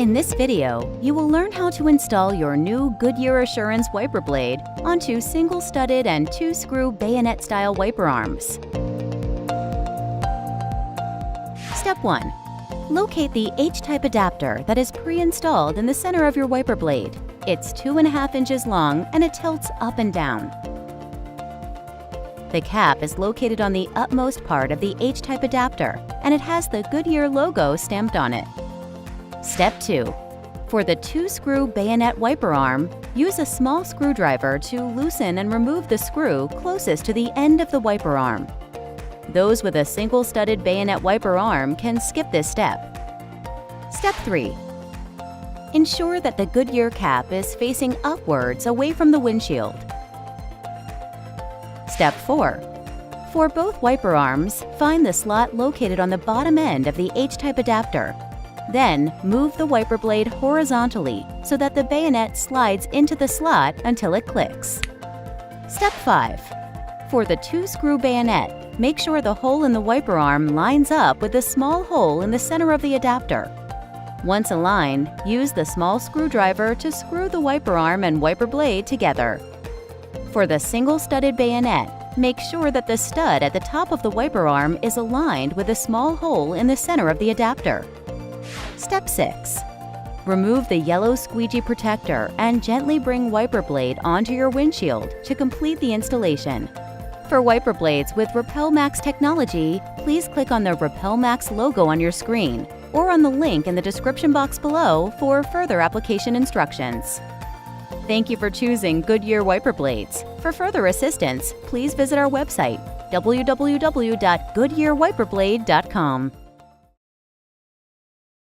In this video, you will learn how to install your new Goodyear Assurance wiper blade onto single-studded and 2-screw bayonet-style wiper arms. Step 1. Locate the H-type adapter that is pre-installed in the center of your wiper blade. It's 2.5 inches long and it tilts up and down. The cap is located on the upmost part of the H-type adapter, and it has the Goodyear logo stamped on it. Step 2. For the 2-screw bayonet wiper arm, use a small screwdriver to loosen and remove the screw closest to the end of the wiper arm. Those with a single-studded bayonet wiper arm can skip this step. Step 3. Ensure that the Goodyear cap is facing upwards away from the windshield. Step 4. For both wiper arms, find the slot located on the bottom end of the H-type adapter. Then, move the wiper blade horizontally so that the bayonet slides into the slot until it clicks. Step 5. For the 2-screw bayonet, make sure the hole in the wiper arm lines up with the small hole in the center of the adapter. Once aligned, use the small screwdriver to screw the wiper arm and wiper blade together. For the single-studded bayonet, make sure that the stud at the top of the wiper arm is aligned with a small hole in the center of the adapter. Step 6. Remove the yellow squeegee protector and gently bring wiper blade onto your windshield to complete the installation. For wiper blades with Repel Max technology, please click on the Repel Max logo on your screen or on the link in the description box below for further application instructions. Thank you for choosing Goodyear wiper blades. For further assistance, please visit our website, www.goodyearwiperblade.com.